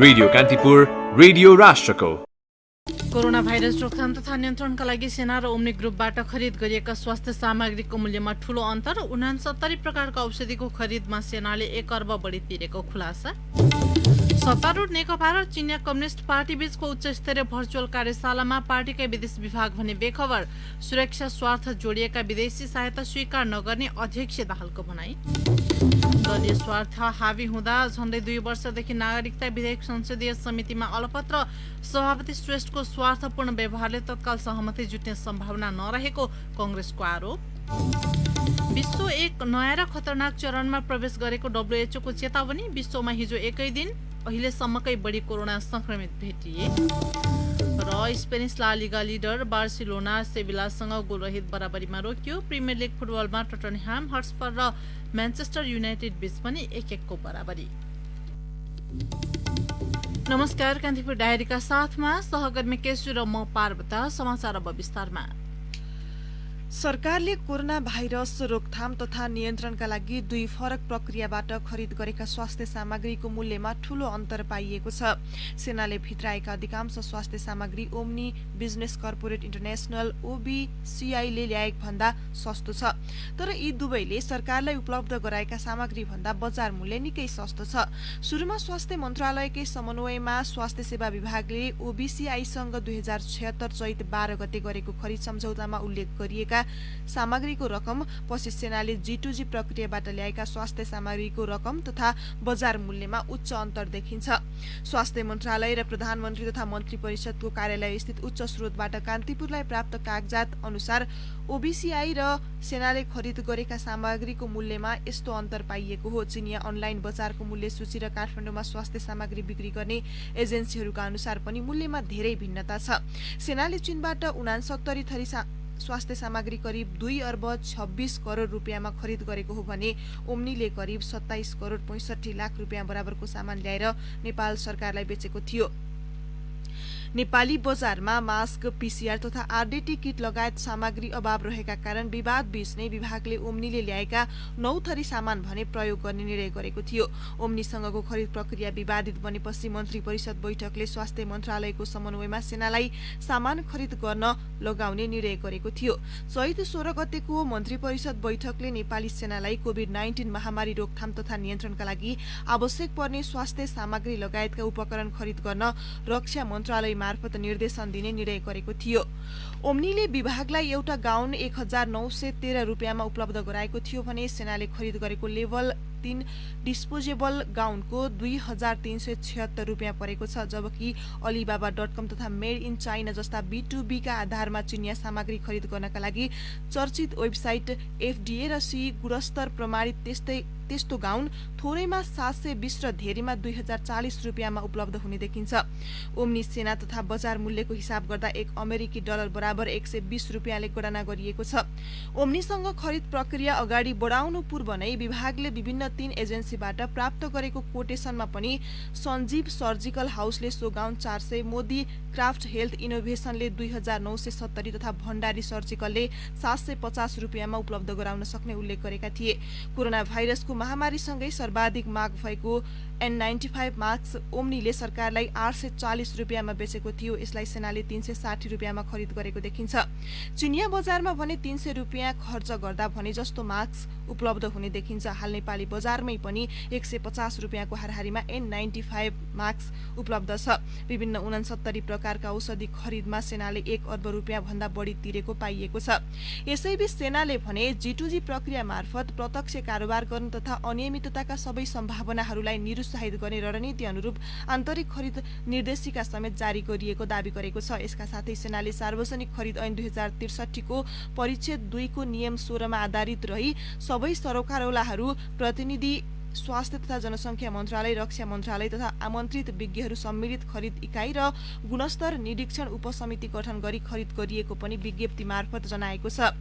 Radio Kantipur radio राष्ट्रको corona virus रोकथाम तथा नियन्त्रणका लागि सेना र ओम्नी ग्रुपबाट खरिद गरिएका स्वास्थ्य सामग्रीको मूल्यमा ठूलो अन्तर। 69 प्रकारका औषधिको खरिदमा सेनाले 1 अर्ब बढी तिरेको खुलासा। सत्तारूढ नेकपा र चिनिया कम्युनिस्ट पार्टी बीचको उच्च स्तरीय भर्चुअल कार्यशालामा पार्टीकै विदेश विभाग भने बेखबर। सुरक्षा स्वार्थ जोडिएका विदेशी सहायता स्वीकार नगर्ने अध्यक्ष दाहालको भनाई। दलीय स्वार्थ हावी हुँदा झण्डै 2 वर्षदेखि नागरिकता विधेयक संसदीय समितिमा अलपत्र। सभापति श्रेष्ठको स्वार्थपूर्ण व्यवहारले तत्काल सहमति जुट्ने सम्भावना नरहेको कंग्रेसको आरोप। विश्व एक नयाँ र खतरनाक चरणमा प्रवेश गरेको WHO को चेतावनी। विश्वमा हिजो एकै दिन अहिलेसम्मकै बढी कोरोना संक्रमित भेटिए। र स्पेनिस ला लिगा लिडर बार्सिलोना सेभिलासँग गोलरहित बराबरीमा रोकियो। प्रिमियर लिग फुटबलमा टटनह्याम हट्स्पर र म्यानचेस्टर युनाइटेड बीच पनि 1-1 को बराबरी। नमस्कार, कान्तिपुर डायरीका साथमा सहकर्मी केशु र म पार्वता। समाचार अब विस्तारमा। सरकारले कोरोना भाइरस रोकथाम तथा नियन्त्रणका लागि 2 फरक प्रक्रियाबाट खरिद गरेका स्वास्थ्य सामग्रीको मूल्यमा ठूलो अन्तर पाइएको छ। सेनाले भित्राएका अधिकांश स्वास्थ्य सामग्री Omni business corporate international OBCI ले ल्याएको भन्दा सस्तो छ। तर यी दुवैले सरकारलाई उपलब्ध गराएका सामग्री भन्दा बजार मूल्य निकै सस्तो छ। सुरुमा स्वास्थ्य मन्त्रालयकै समन्वयमा स्वास्थ्य सेवा विभागले OBCI सँग 2076 चैत 12 गते गरेको खरिद सम्झौतामा उल्लेख गरिएका सामग्रीको रकम पछि सेनाले G2G प्रक्रियाबाट ल्याएका स्वास्थ्य सामग्रीको रकम तथा बजार मूल्यमा उच्च अन्तर देखिन्छ। स्वास्थ्य मन्त्रालय र प्रधानमन्त्री तथा मन्त्री परिषदको कार्यालय स्थित उच्च स्रोतबाट कान्तिपुरलाई प्राप्त कागजात अनुसार OBCI र सेनाले खरिद गरेका सामग्रीको मूल्यमा यस्तो अन्तर पाइएको हो। चिनिया अनलाइन बजारको मूल्य सूची र काठमाडौँमा स्वास्थ्य सामग्री बिक्री गर्ने एजेन्सीहरूका अनुसार पनि मूल्यमा धेरै भिन्नता छ। सेनाले चीनबाट 69 थरी स्वास्थ्य सामग्री करिब 2 अर्ब 26 करोड रुपियाँमा खरिद गरेको हो भने ओम्नीले करिब 27 करोड 65 लाख रुपियाँ बराबरको सामान ल्याएर नेपाल सरकारलाई बेचेको थियो। नेपाली बजारमा मास्क, PCR तथा RDT किट लगायत सामग्री अभाव रहेका कारण विवाद बीच नै विभागले ओम्नीले ल्याएका 9 थरी सामान भने प्रयोग गर्ने निर्णय गरेको थियो। ओम्नीसँगको खरिद प्रक्रिया विवादित बनेपछि मन्त्री परिषद बैठकले स्वास्थ्य मन्त्रालयको समन्वयमा सेनालाई सामान खरिद गर्न लगाउने निर्णय गरेको थियो। चैत 16 गतेको मन्त्री परिषद बैठकले नेपाली सेनालाई कोभिड-19 महामारी रोकथाम तथा नियन्त्रणका लागि आवश्यक पर्ने स्वास्थ्य सामग्री लगायतका उपकरण खरिद गर्न रक्षा मन्त्रालय मार्फत निर्देशन दिने निर्णय गरेको थियो। ओम्नीले विभागलाई एउटा गाउन 1913 रुपियाँमा उपलब्ध गराएको थियो भने सेनाले खरिद गरेको लेभल 3 डिस्पोजेबल गाउनको 2376 रुपियाँ परेको छ। जबकि अलिबाबा.com तथा मेड इन चाइना जस्ता B2B का आधारमा चिनिया सामग्री खरिद गर्नका लागि चर्चित वेबसाइट FDA र CE गुणस्तर प्रमाणित त्यस्तो गाउन थोरैमा 720 र धेरैमा 2040 रुपियाँमा उपलब्ध हुने देखिन्छ। ओम्नी सेना तथा बजार मूल्यको हिसाब गर्दा 1 अमेरिकी डलर बराबर 120 रुपियाँले गणना गरिएको छ। ओम्नीसँग खरिद प्रक्रिया अगाडि बढाउनु पूर्व नै विभागले विभिन्न 3 एजेन्सीबाट प्राप्त गरेको कोटेसनमा पनि सञ्जीव सर्जिकल हाउसले सो गाउन 400, मोदी क्राफ्ट हेल्थ इनोभेसनले 2970 तथा भण्डारी सर्जिकलले 750 रुपियाँमा उपलब्ध गराउन सक्ने उल्लेख गरेका थिए। कोरोना भाइरसको महामारीसँगै सर्वाधिक माग भएको N95 मास्क ओम्नीले सरकारलाई 840 रुपियाँमा बेचेको थियो। यसलाई सेनाले 360 रुपियाँमा खरिद गरेको देखिन्छ। चिनिया बजारमा भने 300 रुपियाँ खर्च गर्दा भने जस्तो मास्क उपलब्ध हुने देखिन्छ। हाल नेपाली बजारमै पनि 150 रुपियाँको हाराहारीमा N95 मास्क उपलब्ध छ। विभिन्न 69 प्रकारका औषधि खरिदमा सेनाले 1 अर्ब रुपियाँ भन्दा बढी तिरेको पाइएको छ। यसैबीच सेनाले भने G2G प्रक्रिया मार्फत प्रत्यक्ष कारोबार गर्न तथा अनियमितताका सबै सम्भावनाहरूलाई निरुत्साहित गर्ने रणनीति अनुरूप आन्तरिक खरिद निर्देशिका समेत जारी गरिएको दावी गरेको छ। यसका साथै सेनाले सार्वजनिक खरिद ऐन 2063 को परिच्छेद 2 को नियम 16 मा आधारित रही सबै सरकारवालाहरू प्रतिनिधि स्वास्थ्य तथा जनसङ्ख्या मन्त्रालय, रक्षा मन्त्रालय तथा आमन्त्रित विज्ञहरू सम्मिलित खरिद इकाइ र गुणस्तर निरीक्षण उपसमिति गठन गरी खरिद गरिएको पनि विज्ञप्ति मार्फत जनाएको छ।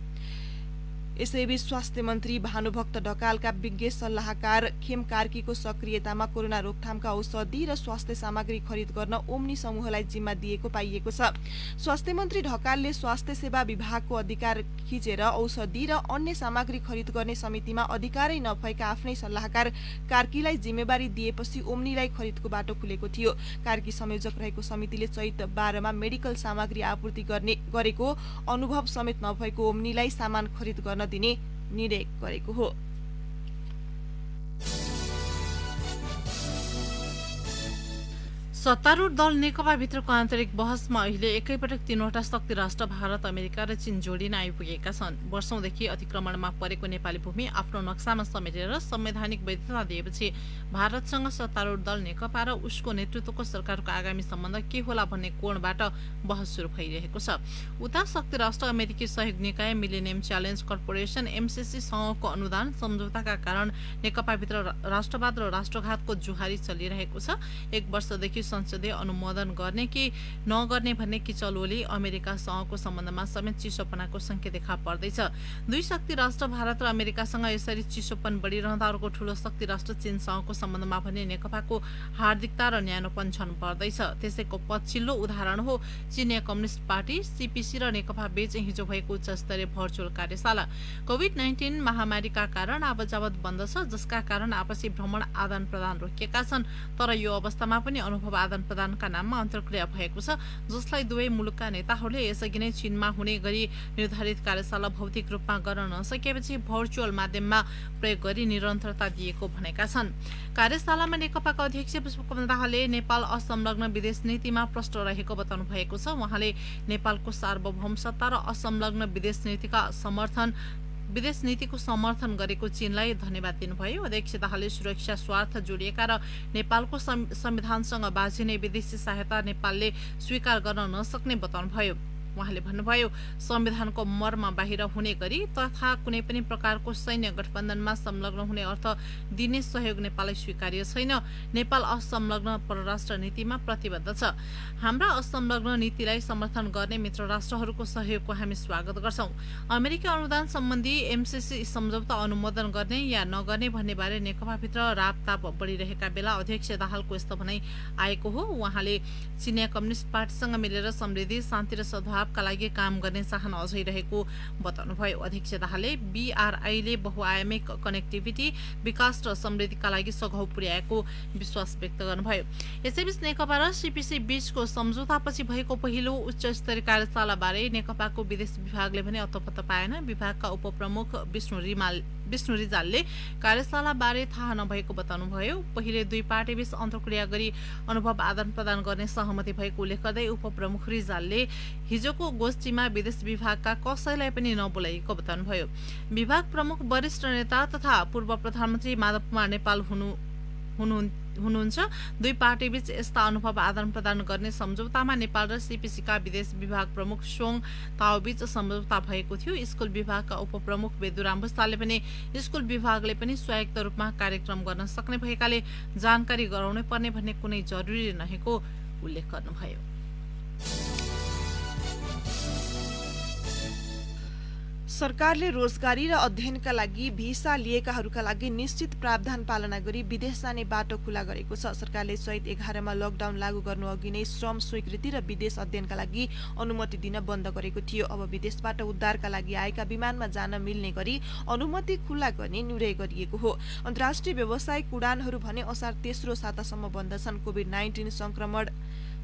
यसैबीच स्वास्थ्य मन्त्री भानुभक्त ढकालका विज्ञ सल्लाहकार खेम कार्कीको सक्रियतामा कोरोना रोकथामका औषधि र स्वास्थ्य सामग्री खरिद गर्न ओम्नी समूहलाई जिम्मा दिएको पाइएको छ। स्वास्थ्य मन्त्री ढकालले स्वास्थ्य सेवा विभागको अधिकार खिचेर औषधि र अन्य सामग्री खरिद गर्ने समितिमा अधिकारै नभएका आफ्नै सल्लाहकार कार्कीलाई जिम्मेवारी दिएपछि ओम्नीलाई खरिदको बाटो खुलेको थियो। कार्की संयोजक रहेको समितिले चैत 12 मा मेडिकल सामग्री आपूर्ति गरेको अनुभव समेत नभएको ओम्नीलाई सामान खरिद गर्न दिने निर्णय गरेको हो। सत्तारूढ दल नेकपा भित्रको आन्तरिक बहसमा अहिले एकैपटक 3वटा शक्ति राष्ट्र भारत, अमेरिका र चीन जोडिन आइपुगेका छन्। वर्षौंदेखि अतिक्रमणमा परेको नेपाली भूमि आफ्नो नक्सामा समेटेर संवैधानिक वैधता दिएपछि भारतसँग सत्तारूढ दल नेकपा र उसको नेतृत्वको सरकारको आगामी सम्बन्ध के होला भन्ने कोणबाट बहस सुरु भइरहेको छ। उता शक्ति राष्ट्र अमेरिकी सहयोग निकाय मिलेनियम च्यालेन्ज कर्पोरेसन एमसीसी सँगको अनुदान सम्झौताका कारण नेकपाभित्र राष्ट्रवाद र राष्ट्रघातको जुहारी चलिरहेको छ। 1 वर्षदेखि संसदीय अनुमोदन गर्ने कि नगर्ने भन्ने किचलोले अमेरिकासँगको सम्बन्धमा समेत चिसोपनाको संकेत देखा पर्दैछ। दुई शक्ति राष्ट्र भारत र अमेरिकासँग यसरी चिसोपन बढिरहँदा अर्को ठूलो शक्ति राष्ट्र चीनसँगको सम्बन्धमा भने नेकपाको हार्दिकता र न्यानोपन झन बढ्दैछ। त्यसैको पछिल्लो उदाहरण हो चीनिया कम्युनिस्ट पार्टी सीपीसी र नेकपा बीच हिजो भएको उच्चस्तरीय भर्चुअल कार्यशाला। कोभिड-19 महामारीका कारण आवतजावत बन्द छ, जसका कारण आपसी भ्रमण आदान प्रदान रोकिएका छन्। तर यो अवस्थामा पनि अनुभव आदान प्रदानका नाममा अन्तर्क्रिया भएको छ, जसलाई दुवै मुलुकका नेताहरूले यसअघि नै चीनमा हुने गरी निर्धारित कार्यशाला भौतिक रूपमा गर्न नसकेपछि भर्चुअल माध्यममा प्रयोग गरी निरन्तरता दिएको भनेका छन्। कार्यशालामा नेकपाका अध्यक्ष पुष्पकमल दाहालले नेपाल असंलग्न विदेश नीतिमा प्रष्ट रहेको बताउनु भएको छ। उहाँले नेपालको सार्वभौमसत्ता र असंलग्न विदेश नीतिको समर्थन गरेको चीनलाई धन्यवाद दिनुभयो। अध्यक्ष दाहालले सुरक्षा स्वार्थ जोडिएका र नेपालको संविधानसँग बाझिने विदेशी सहायता नेपालले स्वीकार गर्न नसक्ने बताउनुभयो। उहाँले भन्नुभयो, संविधानको मर्म बाहिर हुने गरी तथा कुनै पनि प्रकारको सैन्य गठबन्धनमा संलग्न हुने अर्थ दिने सहयोग नेपाललाई स्वीकार्य छैन। नेपाल असंलग्न परराष्ट्र नीतिमा प्रतिबद्ध छ। हाम्रा असंलग्न नीतिलाई समर्थन गर्ने मित्र राष्ट्रहरूको सहयोगको हामी स्वागत गर्छौं। अमेरिकी अनुदान सम्बन्धी एमसीसी सम्झौता अनुमोदन गर्ने या नगर्ने भन्ने बारे नेकपाभित्र रापताप बढिरहेका बेला अध्यक्ष दाहालको यस्तो भनाइ आएको हो। उहाँले चीनिया कम्युनिस्ट पार्टीसँग मिलेर समृद्धि, शान्ति र सद्भाव का लागि काम गर्ने चाहना अझै रहेको बताउनुभयो। अध्यक्ष दाहालले बीआरआईले बहुआयामिक कनेक्टिभिटी, विकास र समृद्धिका लागि सघाउ पुर्याएको विश्वास व्यक्त गर्नुभयो। यसैबीच नेकपा र सीपीसी बीचको सम्झौतापछि भएको पहिलो उच्च स्तरीय कार्यशाला बारे नेकपाको विदेश विभागले भने अत्तोपत्तो पाएन। विभागका उपप्रमुख विष्णु रिजालले कार्यशाला बारे थाहा नभएको बताउनुभयो। पहिले दुई पार्टीबीच अन्तर्क्रिया गरी अनुभव आदान प्रदान गर्ने सहमति भएको उल्लेख गर्दै उपप्रमुख रिजालले हिजोको गोष्ठीमा विदेश विभागका कसैलाई पनि नबोलाइएको बताउनुभयो। विभाग प्रमुख वरिष्ठ नेता तथा पूर्व प्रधानमन्त्री माधव कुमार नेपाल हुनुहुन्छ। दुई पार्टीबीच यस्ता अनुभव आदान प्रदान गर्ने सम्झौतामा नेपाल र सीपीसीका विदेश विभाग प्रमुख सोङ ताओबीच सम्झौता भएको थियो। स्कुल विभागका उपप्रमुख बेदुराम बस्ताले पनि स्कुल विभागले पनि स्वायत्त रूपमा कार्यक्रम गर्न सक्ने भएकाले जानकारी गराउनै पर्ने भन्ने कुनै जरुरी नरहेको उल्लेख गर्नुभयो। सरकारले रोजगारी र अध्ययनका लागि भिसा लिएकाहरूका लागि निश्चित प्रावधान पालना गरी विदेश जाने बाटो खुला गरेको छ। सरकारले चैत 11 मा लकडाउन लागू गर्नु अघि नै श्रम स्वीकृति र विदेश अध्ययनका लागि अनुमति दिन बन्द गरेको थियो। अब विदेशबाट उद्धारका लागि आएका विमानमा जान मिल्ने गरी अनुमति खुला गर्ने निर्णय गरिएको हो। अन्तर्राष्ट्रिय व्यावसायिक उडानहरू भने असार तेस्रो सातासम्म बन्द छन्।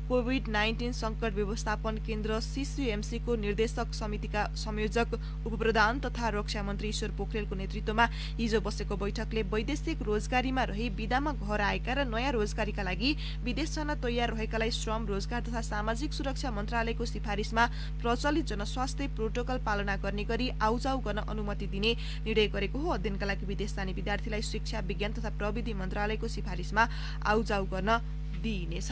कोभिड-19 संकट व्यवस्थापन केन्द्र सीसीएमसी को निर्देशक समितिका संयोजक उपप्रधान तथा रक्षा मन्त्री ईश्वर पोखरेलको नेतृत्वमा हिजो बसेको बैठकले वैदेशिक रोजगारीमा रही विदामा घर आएका र नयाँ रोजगारीका लागि विदेश जान तयार रहेकालाई श्रम, रोजगार तथा सामाजिक सुरक्षा मन्त्रालयको सिफारिसमा प्रचलित जनस्वास्थ्य प्रोटोकल पालना गर्ने गरी आउजाउ गर्न अनुमति दिने निर्णय गरेको हो। अध्ययनका लागि विदेश जाने विद्यार्थीलाई शिक्षा, विज्ञान तथा प्रविधि मन्त्रालयको सिफारिसमा आउजाउ गर्न दिइनेछ।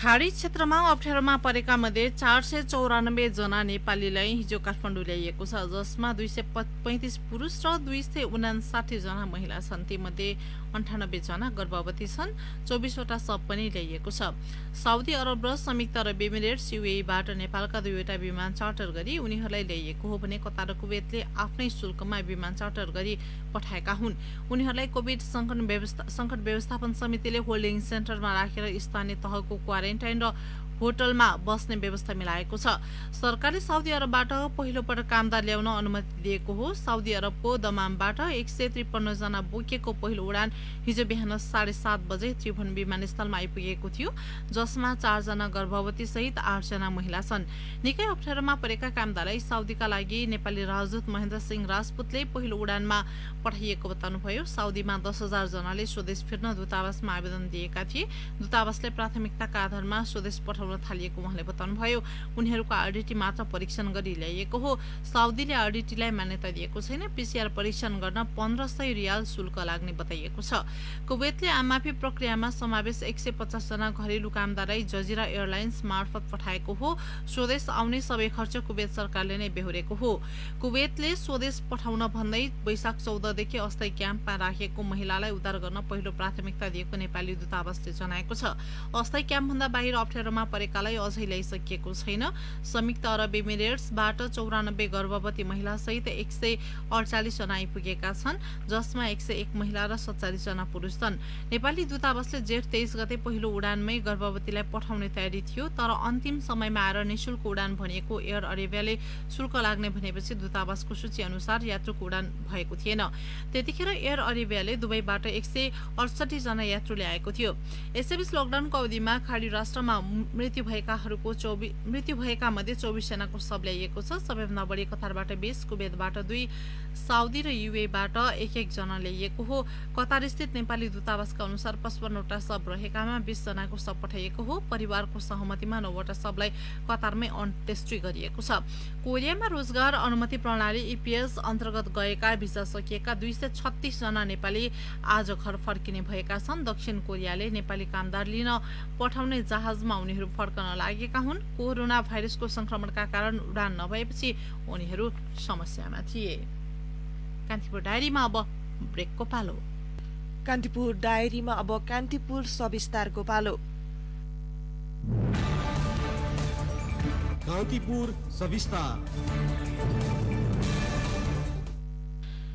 खाडी क्षेत्रमा अप्ठ्यारोमा परेका मध्ये 494 जना नेपालीलाई हिजो काठमाडौँ ल्याइएको छ, जसमा 235 पुरुष र 259 जना महिला छन्। तीमध्ये 98 जना गर्भवती छन्। 24 वटा शव पनि ल्याइएको छ। साउदी अरब र संयुक्त अरब एमिरेट्स युएईबाट नेपालका 2वटा विमान चार्टर गरी उनीहरूलाई ल्याइएको हो भने कतार र कुवेतले आफ्नै शुल्कमा विमान चार्टर गरी पठाएका हुन्। उनीहरूलाई कोभिड संकट व्यवस्थापन समितिले होल्डिङ सेन्टरमा राखेर स्थानीय तहको क्वारेन्टाइन र होटलमा बस्ने व्यवस्था मिलाएको छ। सरकारले साउदी अरबबाट पहिलो पटक कामदार ल्याउन अनुमति दिएको हो। साउदी अरबको दमामबाट 153 जना बोकेको पहिलो उडान हिजो बिहान 7:30 बजे त्रिभुवन विमानस्थलमा आइपुगेको थियो, जसमा 4 जना गर्भवती सहित 8 जना महिला छन्। निकै अप्ठ्यारोमा परेका कामदारलाई साउदीका लागि नेपाली राजदूत महेन्द्र सिंह राजपूतले पहिलो उडानमा पठाइएको बताउनुभयो। साउदीमा 10,000 जनाले स्वदेश फिर्न दूतावासमा आवेदन दिएका थिए। दूतावासले प्राथमिकताका आधारमा स्वदेश पठाउन थालिएको उहाँले बताउनुभयो। उनीहरूको आरडीटी मात्र परीक्षण गरी ल्याइएको हो। साउदीले आरडीटीलाई मान्यता दिएको छैन। पीसीआर परीक्षण गर्न 1500 रियाल शुल्क लाग्ने बताइएको छ। कुवेतले आममाफी प्रक्रियामा समावेश 150 जना घरेलु कामदारलाई जजिरा एयरलाइन्स मार्फत पठाएको हो। स्वदेश आउने सबै खर्च कुवेत सरकारले नै बेहोरेको हो। कुवेतले स्वदेश पठाउन भन्दै वैशाख 14 देखि अस्थायी क्याम्पमा राखिएको महिलालाई उद्धार गर्न पहिलो प्राथमिकता दिएको नेपाली दूतावासले जनाएको छ। अस्थायी क्याम्पभन्दा बाहिर अप्ठ्यारोमा परेकालाई अझै ल्याइसकिएको छैन। संयुक्त अरब एमिरेट्सबाट 94 गर्भवती महिला सहित 148 जना आइपुगेका छन्, जसमा 101 महिला र 47 जना पुरुष छन्। नेपाली दूतावासले जेठ 23 गते पहिलो उडानमै गर्भवतीलाई पठाउने तयारी थियो, तर अन्तिम समयमा आएर निशुल्क उडान भनिएको एयर अरेबियाले शुल्क लाग्ने भनेपछि दूतावासको सूची अनुसार यात्रुको उडान भएको थिएन। त्यतिखेर एयर अरेबियाले दुबईबाट 168 जना यात्रु ल्याएको थियो। यसैबीच लकडाउनको अवधिमा खाडी राष्ट्रमा मृत्यु भएका मध्ये 24 जनाको शव ल्याइएको छ। सबैभन्दा बढी कतारबाट 20, कुवेतबाट 2, साउदी र युएईबाट 1-1 जना ल्याइएको हो। कतार स्थित नेपाली दूतावासका अनुसार 55 वटा शव रहेकामा 20 जनाको शव पठाइएको हो। परिवारको सहमतिमा 9 वटा शवलाई कतारमै अन्त्येष्टि गरिएको छ। कोरियामा रोजगार अनुमति प्रणाली ईपीएस अन्तर्गत गएका भिसा सकिएका 236 जना नेपाली आज घर फर्किने भएका छन्। दक्षिण कोरियाले नेपाली कामदार लिन पठाउने जहाजमा उनीहरू फर्कन लागेका हुन्। कोरोना भाइरसको संक्रमणका कारण उडान नभएपछि उनीहरू समस्यामा थिए। कान्तिपुर डायरीमा अब ब्रेकको पालो। कान्तिपुर डायरीमा अब कान्तिपुर सविस्तारको पालो। कान्तिपुर सविस्तार।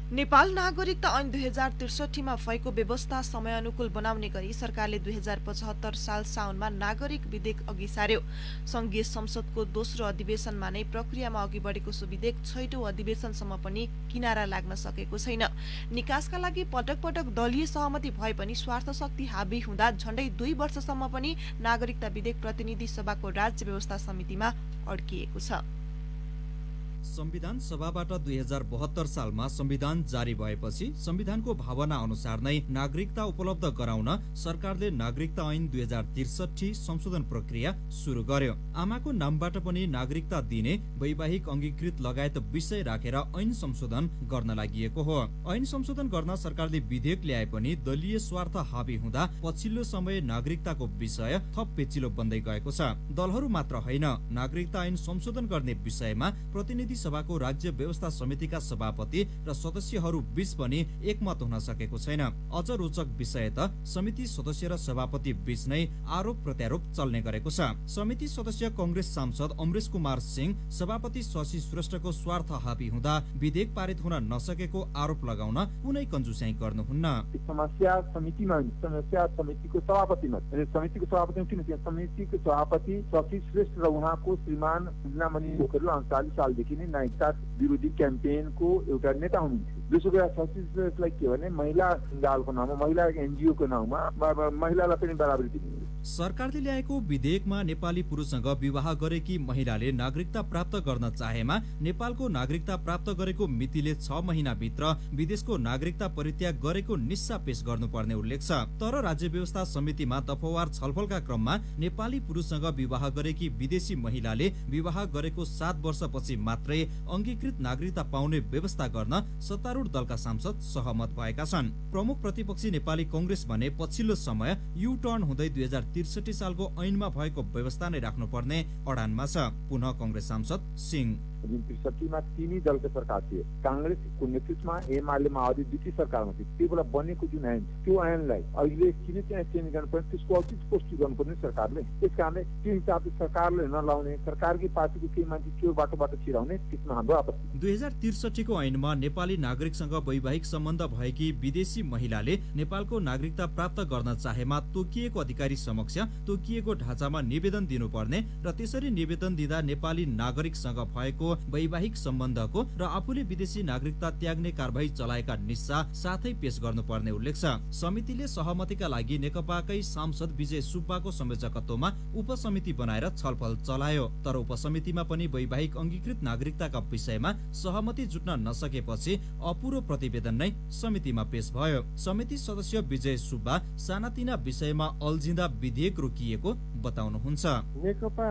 नेपाल नागरिकता ऐन 2063 मा भएको व्यवस्था समयानुकूल बनाउने गरी सरकारले 2075 साल साउनमा नागरिक विधेयक अघि सार्यो। संघीय संसदको दोस्रो अधिवेशनमा नै प्रक्रियामा अघि बढेको सो विधेयक छैटौं अधिवेशनसम्म पनि किनारा लाग्न सकेको छैन। निकासका लागि पटक पटक दलीय सहमति भए पनि स्वार्थ शक्ति हाबी हुँदा झण्डै 2 वर्षसम्म पनि नागरिकता विधेयक प्रतिनिधि सभाको राज्य व्यवस्था समितिमा अड्किएको छ। संविधान सभाबाट 2072 सालमा संविधान जारी भएपछि संविधानको भावना अनुसार नै नागरिकता उपलब्ध गराउन सरकारले नागरिकता ऐन 2063 संशोधन प्रक्रिया सुरु गर्यो। आमाको नामबाट पनि नागरिकता दिने वैवाहिक अंगीकृत लगायत विषय राखेर ऐन संशोधन गर्न लागिएको हो। ऐन संशोधन गर्न सरकारले विधेयक ल्याए पनि दलीय स्वार्थ हाबी हुँदा पछिल्लो समय नागरिकताको विषय थप पेचिलो बन्दै गएको छ। दलहरू मात्र होइन, नागरिकता ऐन संशोधन गर्ने विषयमा प्रतिनिधि सभाको राज्य व्यवस्था समितिका सभापति र सदस्यहरू बीच पनि एकमत हुन सकेको छैन। अझ रोचक विषय त समिति सदस्य र सभापति बीच नै आरोप प्रत्यारोप चल्ने गरेको छ। समिति सदस्य कांग्रेस सांसद अमरेश कुमार सिंह सभापति शशि श्रेष्ठको स्वार्थ हाबी हुँदा विधेयक पारित हुन नसकेको आरोप लगाउन कुनै कन्जुस्याइ गर्नुहुन्न। समस्या समितिमा होइन, समस्या समितिको सभापतिमा। समितिको सभापति किन? समितिको सभापति शशि श्रेष्ठ र उहाँको श्रीमान मणि पोखरेल 39 सालदेखि नै नागरिकता विरोधी क्याम्पेनको एउटा नेता हुनुहुन्थ्यो। दोस्रो कुरा शशि श्रेष्ठलाई के भने महिला सञ्जालको नाममा, महिला एनजिओको नाममा महिलालाई पनि बराबरी दिनु। सरकारले ल्याएको विधेयकमा नेपाली पुरुषसँग विवाह गरेकी महिलाले नागरिकता प्राप्त गर्न चाहेमा नेपालको नागरिकता प्राप्त गरेको मितिले 6 महिनाभित्र विदेशको नागरिकता परित्याग गरेको निस्सा पेश गर्नुपर्ने उल्लेख छ। तर राज्य व्यवस्था समितिमा दफावार छलफलका क्रममा नेपाली पुरुषसँग विवाह गरेकी विदेशी महिलाले विवाह गरेको 7 वर्षपछि मात्रै अंगीकृत नागरिकता पाउने व्यवस्था गर्न सत्तारूढ सत्तारूढ दलका सांसद सहमत भएका छन्। प्रमुख प्रतिपक्षी नेपाली कांग्रेस भने पछिल्लो समय यू टर्न हुँदै 2063 सालको ऐनमा भएको व्यवस्था नै राख्नुपर्ने अडानमा छ। पुनः कांग्रेस सांसद सिंह जुन 63मा तिनै दलको सरकार थियो, कांग्रेसको नेतृत्वमा एमाले माओवादी दुईटै सरकारमा थियो, त्यो बेला बनेको जुन ऐन त्यो ऐनलाई अहिले किन चाहिँ चेन्ज गर्नुपर्ने, त्यसको औचित्य पुष्टि गर्नुपर्ने सरकारले। त्यस कारणले त्यो हिसाबले सरकारले नलाउने, सरकारकै पार्टीको केही मान्छे त्यो बाटोबाट छिराउने, त्यसमा हाम्रो आपत्ति। 2063 को ऐनमा नेपाली नागरिकसँग वैवाहिक सम्बन्ध भएकी विदेशी महिलाले नेपालको नागरिकता प्राप्त गर्न चाहेमा तोकिएको अधिकारी समक्ष तोकिएको ढाँचामा निवेदन दिनुपर्ने र त्यसरी निवेदन दिँदा नेपाली नागरिकसँग भएको वैवाहिक सम्बन्धको र आफूले विदेशी नागरिकता त्याग्ने कारबाही चलाएका निस्सा साथै पेश गर्नुपर्ने उल्लेख छ। समितिले सहमतिका लागि नेकपाकै सांसद विजय सुब्बाको संयोजकत्वमा उपसमिति बनाएर छलफल चलायो, तर उपसमितिमा पनि वैवाहिक अंगीकृत नागरिकताका विषयमा सहमति जुट्न नसकेपछि अपुरो प्रतिवेदन नै समितिमा पेश भयो। समिति सदस्य विजय सुब्बा सानातिना विषयमा अल्झिँदा विधेयक रोकिएको बताउनुहुन्छ। नेकपा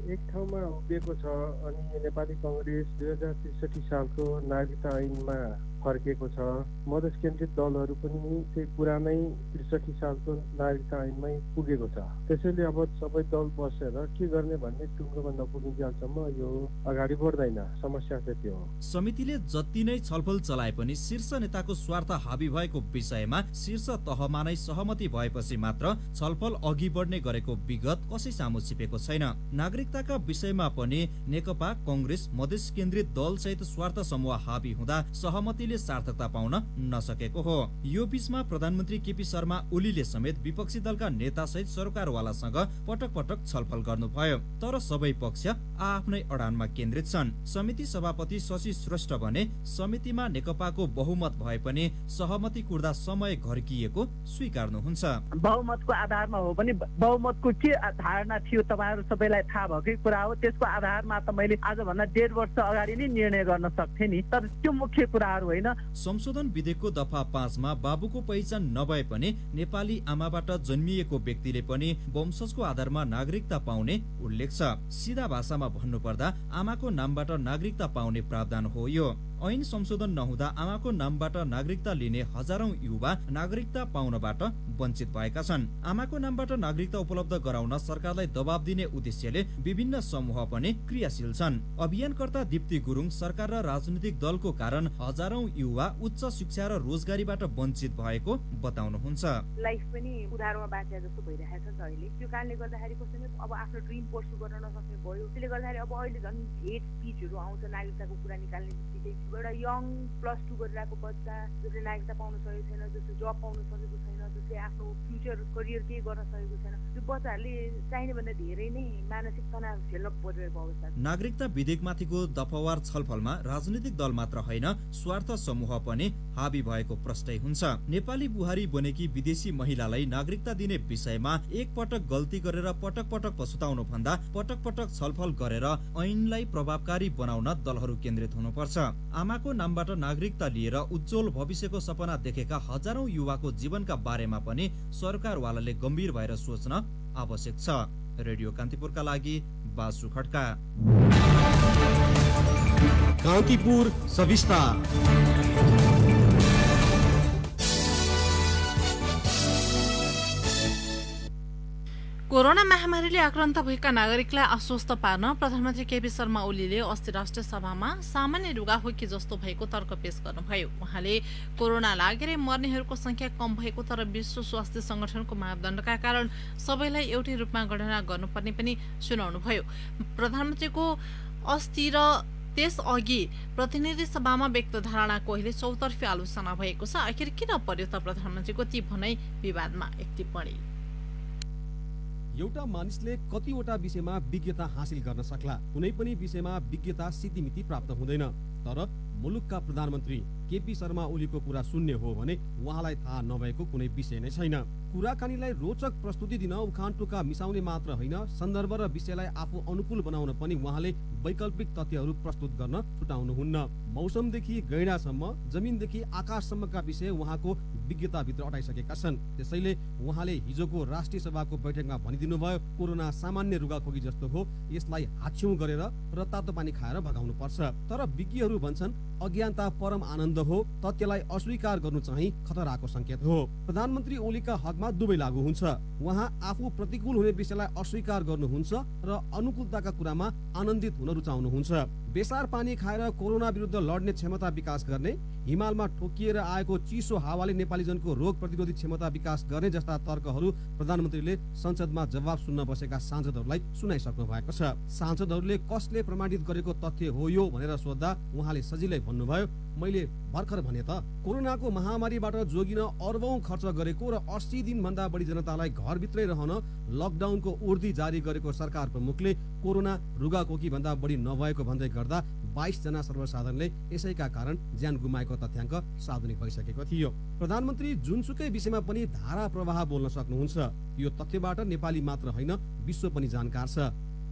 एक ठाउँमा उभिएको छ अनि नेपाली कांग्रेस 2063 सालको नागरिकता ऐनमा फर्केको छ। मधेस केन्द्रित दलहरू पनि त्यही पुरानै 63 सालको नागरिकता ऐनमै पुगेको छ। त्यसैले अब सबै दल बसेर के गर्ने भन्ने टुङ्गोमा नपुगिन्जेलसम्म यो अगाडि बढ्दैन। समस्या चाहिँ त्यो हो। समितिले जति नै छलफल चलाए पनि शीर्ष नेताको स्वार्थ हाबी भएको विषयमा शीर्ष तहमा नै सहमति भएपछि मात्र छलफल अघि बढ्ने गरेको विगत कसै सामु छिपेको छैन। नागरिकताका विषयमा पनि नेकपा, कांग्रेस, मधेस केन्द्रित दल सहित स्वार्थ समूह हाबी हुँदा सहमतिले सार्थकता पाउन नसकेको हो। यो बीचमा प्रधानमन्त्री केपी शर्मा ओलीले समेत विपक्षी दलका नेता सहित सरकारवालासँग पटक पटक छलफल गर्नुभयो, तर सबै पक्ष आफ्नै अडानमा केन्द्रित छन्। समिति सभापति शशि श्रेष्ठ भने समितिमा नेकपाको बहुमत भए पनि सहमति कुर्दा समय घर्किएको स्वीकार्नुहुन्छ। बहुमतको आधारमा हो भने बहुमतको के धारणा थियो तपाईहरु सबैलाई थाहा भएकै कुरा हो। त्यसको आधारमा त मैले आजभन्दा 1.5 वर्ष अगाडि नै निर्णय गर्न सक्थे नि, तर त्यो मुख्य कुराहरू होइन। संशोधन विधेयकको दफा 5 मा बाबुको पहिचान नभए पनि नेपाली आमाबाट जन्मिएको व्यक्तिले पनि वंशजको आधारमा नागरिकता पाउने उल्लेख छ। सीधा भाषामा भन्नुपर्दा आमाको नामबाट नागरिकता पाउने प्रावधान हो यो। ऐन संशोधन नहुँदा आमाको नामबाट नागरिकता लिने हजारौं युवा नागरिकता पाउनबाट वञ्चित भएका छन्। आमाको नामबाट नागरिकता उपलब्ध गराउन सरकारलाई दबाब दिने उद्देश्यले विभिन्न समूह पनि क्रियाशील छन्। अभियानकर्ता दीप्ति गुरुङ सरकार र राजनीतिक दलको कारण हजारौं युवा उच्च शिक्षा र रोजगारीबाट वञ्चित भएको बताउनुहुन्छ। लाइफ पनि उधारमा बाँचे जस्तो भइरहेको छ अहिले। त्यो कारणले गर्दाखेरि कसैले अब आफ्नो ड्रिम पर्सु गर्न नसक्ने भयो। त्यसले गर्दाखेरि अब अहिले झन् हेट स्पिचहरू आउँछ नागरिकताको कुरा निकाल्ने बित्तिकै। एउटा यङ +2 गरिरहेको बच्चा जसले नागरिकता पाउन सकेको छैन, जसले जब पाउन सकेको छैन, जसले आफ्नो फ्युचर करियर केही गर्न सकेको छैन, त्यो बच्चाहरूले चाहिने भन्दा धेरै नै मानसिक तनाव झेल्न परिरहेको अवस्था छ। नागरिकता विधेयकमाथिको दफावार छलफलमा राजनीतिक दल मात्र होइन स्वार्थ समूह पनि हाबी भएको प्रश्नै हुन्छ। नेपाली बुहारी बनेकी विदेशी महिलालाई नागरिकता दिने विषयमा एक पटक गल्ती गरेर पटक पटक पछुताउनु भन्दा पटक पटक छलफल गरेर ऐनलाई प्रभावकारी बनाउन दलहरू केन्द्रित हुनुपर्छ। आमाको नामबाट नागरिकता लिएर उज्जवल भविष्यको सपना देखेका हजारौं युवाको जीवनका बारेमा पनि सरकारवालाले गम्भीर भएर सोच्न आवश्यक छ। रेडियो कान्तिपुरका लागि बासु खड्का। कान्तिपुर सविस्ता। कोरोना महामारीले आक्रान्त भएका नागरिकलाई आश्वस्त पार्न प्रधानमन्त्री केपी शर्मा ओलीले अस्ति राष्ट्रिय सभामा सामान्य रुगाखोकी जस्तो भएको तर्क पेश गर्नुभयो। उहाँले कोरोना लागेर मर्नेहरूको संख्या कम भएको तर विश्व स्वास्थ्य संगठनको मापदण्डका कारण सबैलाई एउटै रूपमा गणना गर्नुपर्ने पनि सुनाउनुभयो। प्रधानमन्त्रीको अस्ति र त्यसअघि प्रतिनिधि सभामा व्यक्त धारणाको अहिले चौतर्फी आलोचना भएको छ। आखिर किन पर्यो त प्रधानमन्त्रीको ती भनाइ विवादमा एक टिप्पणी। एउटा मानिसले कतिवटा विषयमा विज्ञता हासिल गर्न सक्ला, कुनै पनि विषयमा विज्ञता सिद्धिमिति प्राप्त हुँदैन। तर मुलुकका प्रधानमन्त्री केपी शर्मा ओलीको कुरा सुन्ने हो भने उहाँलाई थाहा नभएको कुनै विषय नै छैन। कुराकानीलाई रोचक प्रस्तुति दिन उखान टुक्का मिसाउने मात्र होइन, सन्दर्भ र विषयलाई आफू अनुकूल बनाउन पनि उहाँले वैकल्पिक तथ्यहरू प्रस्तुत गर्न छुटाउनुहुन्न। मौसमदेखि गैंडासम्म, जमिनदेखि आकाशसम्मका विषय उहाँको विज्ञताभित्र अटाइसकेका छन्। त्यसैले उहाँले हिजोको राष्ट्रिय सभाको बैठकमा भनिदिनु भयो, कोरोना सामान्य रुगाखोकी जस्तो हो, यसलाई हाछ्यौं गरेर र तातो पानी खाएर भगाउनु पर्छ। तर विज्ञहरू भन्छन् अज्ञानता परम आनन्द हो तथ्यलाई अस्वीकार गर्नु चाहिँ खतराको संकेत हो। प्रधानमन्त्री ओलीका हकमा दुवै लागू हुन्छ। उहाँ आफू प्रतिकूल हुने विषयलाई अस्वीकार गर्नुहुन्छ र अनुकूलताका कुरामा आनन्दित हुन रुचाउनुहुन्छ। बेसार पानी खाएर कोरोना विरुद्ध लड्ने क्षमता विकास गर्ने, हिमालमा ठोकिएर आएको चिसो हावाले नेपाली जनको रोग प्रतिरोधी क्षमता विकास गर्ने जस्ता तर्कहरू प्रधानमन्त्रीले संसदमा जवाब सुन्न बसेका सांसदहरूलाई सुनाइसक्नु भएको छ। सांसदहरूले कसले प्रमाणित गरेको तथ्य हो यो भनेर सोध्दा उहाँले सजिलै भन्नुभयो, मैले भर्खर भने त कोरोनाको महामारीबाट जोगिन अर्बौं खर्च गरेको र 80 दिनभन्दा बढी जनतालाई घरभित्रै रहन लकडाउनको उर्दी जारी गरेको सरकार प्रमुखले कोरोना रुगाखोकी भन्दा बढी नभएको भन्दै गर्दा 22 जना सर्वसाधारणले यसैका कारण ज्यान गुमाएको तथ्याङ्क सार्वजनिक भइसकेको थियो। प्रधानमन्त्री जुनसुकै विषयमा पनि धारा प्रवाह बोल्न सक्नुहुन्छ। यो तथ्यबाट नेपाली मात्र होइन विश्व पनि जानकार छ।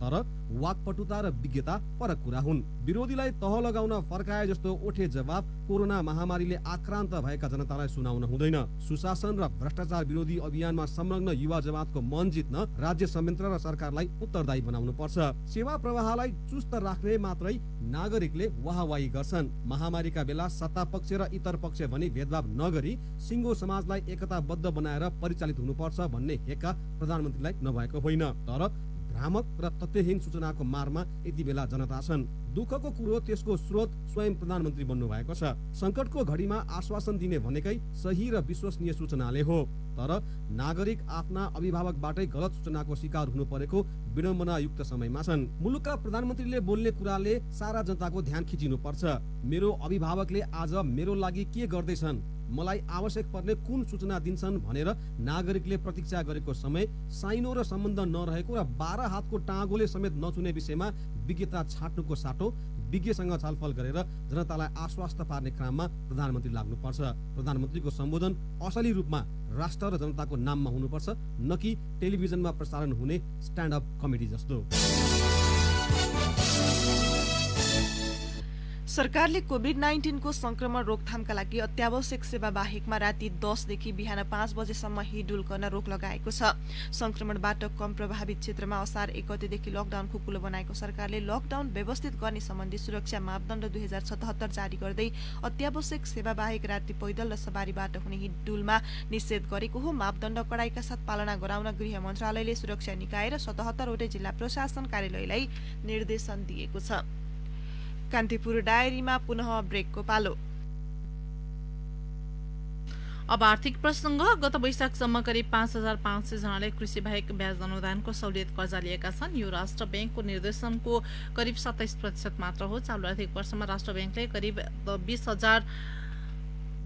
तर वाकपटुता र विज्ञता फरक कुरा हुन्। विरोधीलाई तह लगाउन फर्काए जस्तो ओठे जवाब कोरोना महामारीले आक्रान्त भएका जनतालाई सुनाउन हुँदैन। सुशासन र भ्रष्टाचार विरोधी अभियानमा संलग्न युवा जमातको मन जित्न राज्य संयन्त्र र सरकारलाई उत्तरदायी बनाउनु पर्छ। सेवा प्रवाहलाई चुस्त राख्ने मात्रै नागरिकले वाहवाही गर्छन्। महामारीका बेला सत्ता पक्ष र इतर पक्ष भनी भेदभाव नगरी सिङ्गो समाजलाई एकताबद्ध बनाएर परिचालित हुनुपर्छ भन्ने हेक्का प्रधानमन्त्रीलाई नभएको होइन। तर भ्रामक र तथ्यहीन सूचनाको मारमा यति बेला जनता छन्। दुःखको कुरो त्यसको स्रोत स्वयं प्रधानमन्त्री बन्नु भएको छ। संकटको घडीमा आश्वासन दिने भनेकै सही र विश्वसनीय सूचनाले हो। तर नागरिक आफ्ना अभिभावकबाटै गलत सूचनाको शिकार हुनु परेको विडम्बनायुक्त समयमा छन्। मुलुकका प्रधानमन्त्रीले बोल्ने कुराले सारा जनताको ध्यान खिचिनु पर्छ। मेरो अभिभावकले आज मेरो लागि के गर्दैछन्, मलाई आवश्यक पर्ने कुन सूचना दिन्छन् भनेर नागरिकले प्रतीक्षा गरेको समय साइनो र सम्बन्ध नरहेको र 12 हातको टाँगोले समेत नचुने विषयमा विज्ञता छाट्नुको साटो विज्ञसँग छलफल गरेर जनतालाई आश्वस्त पार्ने क्रममा प्रधानमन्त्री लाग्नुपर्छ। प्रधानमन्त्रीको सम्बोधन असली रूपमा राष्ट्र र जनताको नाममा हुनुपर्छ, न कि टेलिभिजनमा प्रसारण हुने स्ट्यान्ड अप कमेडी जस्तो। सरकारले कोभिड-19 को संक्रमण रोकथामका लागि अत्यावश्यक सेवा बाहेकमा राति 10 देखि बिहान 5 बजेसम्म हिडुल गर्न रोक लगाएको छ। संक्रमणबाट कम प्रभावित क्षेत्रमा असार 1 गतेदेखि लकडाउन खुकुलो बनाएको सरकारले लकडाउन व्यवस्थित गर्ने सम्बन्धी सुरक्षा मापदण्ड 2077 जारी गर्दै अत्यावश्यक सेवा बाहेक राति पैदल र सवारीबाट हुने हिडुलमा निषेध गरेको हो। मापदण्ड कडाइका साथ पालना गराउन गृह मन्त्रालयले सुरक्षा निकाय र 77 वटै जिल्ला प्रशासन कार्यालयलाई निर्देशन दिएको छ। कान्तिपुर डायरीमा पुनः ब्रेकको पालो। अब आर्थिक प्रसंग। गत वैशाखसम्म करिब 5500 जनाले कृषि बाहेक ब्याज अनुदानको सहुलियत कर्जा लिएका छन्। यो राष्ट्र बैंकको निर्देशनको करिब 27% मात्र हो। चालु आर्थिक वर्षमा राष्ट्र बैंकले करिब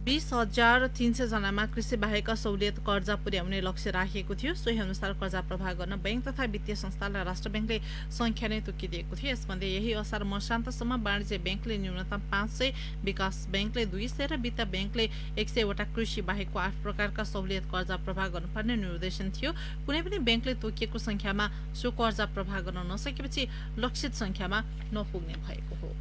20,300 जनामा कृषि बाहेक सहुलियत कर्जा पुर्याउने लक्ष्य राखिएको थियो। सोही अनुसार कर्जा प्रवाह गर्न बैंक तथा वित्तीय संस्थालाई राष्ट्र बैंकले संख्या नै तोकिदिएको थियो। यसमध्ये यही असार मसान्तसम्म वाणिज्य बैंकले न्यूनतम 500, विकास बैंकले 200 र वित्त बैंकले 100 वटा कृषि बाहेकको 8 प्रकारका सहुलियत कर्जा प्रवाह गर्नुपर्ने निर्देशन थियो। कुनै पनि बैंकले तोकिएको संख्यामा सो कर्जा प्रवाह गर्न नसकेपछि लक्षित संख्यामा नपुग्ने भएको हो।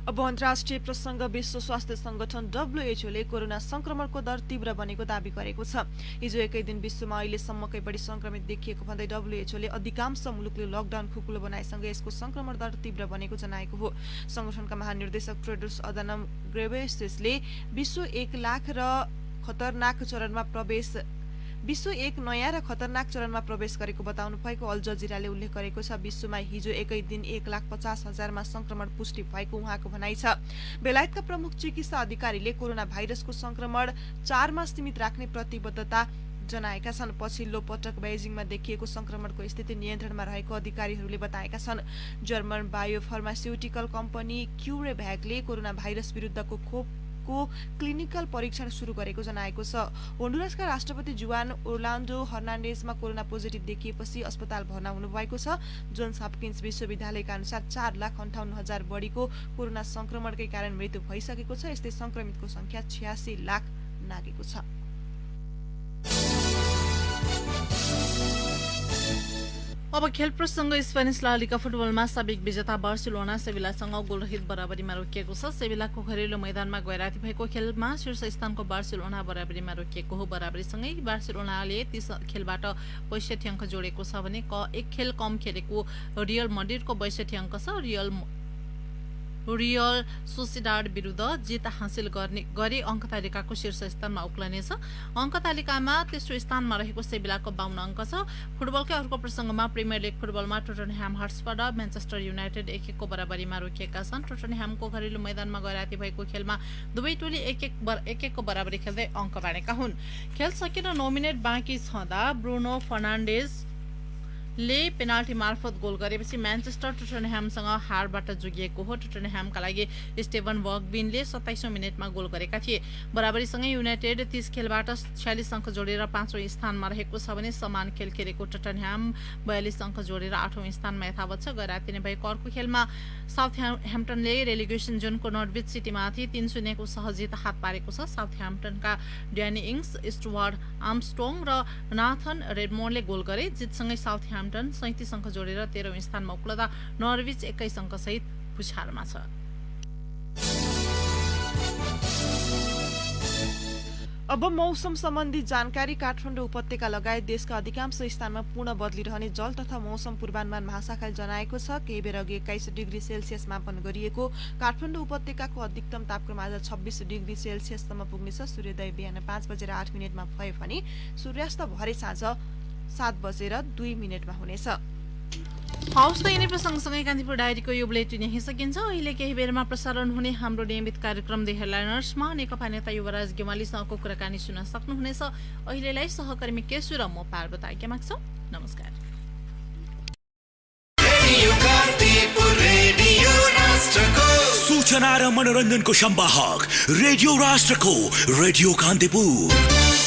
अब अन्तर्राष्ट्रिय प्रसंग। विश्व स्वास्थ्य संगठन WHO ले कोरोना संक्रमणको दर तीव्र बनेको दावी गरेको छ। हिजो एकै दिन विश्वमा अहिलेसम्मकै बढी संक्रमित देखिएको भन्दै WHO ले अधिकांश मुलुकले लकडाउन खुकुलो बनाएसँगै यसको संक्रमण दर तीव्र बनेको जनाएको हो। संगठनका महानिर्देशक टेड्रोस अधानम घेब्रेयेससले विश्व एक नयाँ र खतरनाक चरणमा प्रवेश गरेको बताउनु भएको अल जजिराले उल्लेख गरेको छ। विश्वमा हिजो एकै दिन 1,50,000मा संक्रमण पुष्टि भएको उहाँको भनाइ छ। बेलायतका प्रमुख चिकित्सा अधिकारीले कोरोना भाइरसको संक्रमण 4मा सीमित राख्ने प्रतिबद्धता जनाएका छन्। पछिल्लो पटक बेजिङमा देखिएको संक्रमणको स्थिति नियन्त्रणमा रहेको अधिकारीहरूले बताएका छन्। जर्मन बायोफार्मास्युटिकल कम्पनी क्युरेभ्याकले कोरोना भाइरस विरुद्धको खोपको क्लिनिकल परीक्षण सुरु गरेको जनाएको छ। होन्डुरासका राष्ट्रपति जुआन ओर्लान्डो हर्नान्डेजमा कोरोना पोजिटिभ देखिएपछि अस्पताल भर्ना हुनुभएको छ। जोन्स हपकिन्स विश्वविद्यालयका अनुसार 4,58,000 बढीको कोरोना संक्रमणकै कारण मृत्यु भइसकेको छ। यस्तै संक्रमितको संख्या 86 लाख नागेको छ। अब खेल प्रसंग। स्पेनिश ला लिगा फुटबलमा साबिक विजेता बार्सिलोना सेभिलासँग गोलरहित बराबरीमा रोकिएको छ। सेभिलाको घरेलु मैदानमा गैराती भएको खेलमा शीर्ष स्थानको बार्सिलोना बराबरीमा रोकिएको हो। बराबरीसँगै बार्सिलोनाले 30 खेलबाट 62 अङ्क जोडेको छ भने एक खेल कम खेलेको रियल मड्रिडको 62 अङ्क छ। रियल सोसिडाड विरुद्ध जित हासिल गरी अङ्क तालिकाको शीर्ष स्थानमा उक्लनेछ। अङ्क तालिकामा तेस्रो स्थानमा रहेको सेभिलाको 52 अङ्क छ। फुटबलकै अर्को प्रसङ्गमा प्रिमियर लिग फुटबलमा टोटनह्याम हट्स्पर र म्यान्चेस्टर युनाइटेड 1-1 को बराबरीमा रोकिएका छन्। टोटनह्यामको घरेलु मैदानमा गैराती भएको खेलमा दुवै टोली 1-1 को बराबरी खेल्दै अङ्क बाँडेका हुन्। खेल सकेर 9 मिनेट बाँकी छँदा ब्रुनो फर्नान्डेजले पेनाल्टी मार्फत गोल गरेपछि म्यान्चेस्टर टोटनह्यामसँग हारबाट जोगिएको हो। टोटनह्यामका लागि स्टेभन बर्गबिनले 27औं मिनेटमा गोल गरेका थिए। बराबरीसँगै युनाइटेड 30 खेलबाट 46 अङ्क जोडेर 5औं स्थानमा रहेको छ भने समान खेल खेलेको टोटनह्याम 42 अङ्क जोडेर 8औं स्थानमा यथावत छ। गैराती नै भएको अर्को खेलमा साउथह्याम्पटनले रेलिगेसन जोनको नर्विच सिटीमाथि 3-0 को सहज जित हात पारेको छ। साउथह्याम्पटनका ड्यानी इङ्ग्स, स्टुवार्ट आर्मस्ट्रोङ र नाथन रेडमोन्डले गोल गरे। जितसँगै साउथह्याम्पटन 37 अङ्क जोडेर 13औं स्थानमा उक्लदा नर्विच 21 अङ्क सहित पुछारमा छ। अब मौसम सम्बन्धी जानकारी। काठमाडौँ उपत्यका लगायत देशका अधिकांश स्थानमा पूर्ण बदलिरहने जल तथा मौसम पूर्वानुमान महाशाखाले जनाएको छ। केही बेर अघि 21 डिग्री सेल्सियस मापन गरिएको काठमाडौँ उपत्यकाको अधिकतम तापक्रम आज 26 डिग्री सेल्सियससम्म पुग्नेछ। सूर्योदय बिहान 5:08 भयो भने सूर्यास्त भरे साँझ 7:02 हुनेछ। हौस् त यिनै प्रसङ्गसँगै कान्तिपुर डायरीको यो बुलेटिन यही सकिन्छ। अहिले केही बेरमा प्रसारण हुने हाम्रो नियमित कार्यक्रम द हेडलाइनर्समा नेकपा नेता युवराज गेवालीसँगको कुराकानी सुन्न सक्नुहुनेछ। अहिलेलाई सहकर्मी केशु र म पार्वत आज्ञा माग्छौँ। नमस्कार। सूचना र मनोरञ्जनको सम्वाहक रेडियो राष्ट्रको रेडियो कान्तिपुर।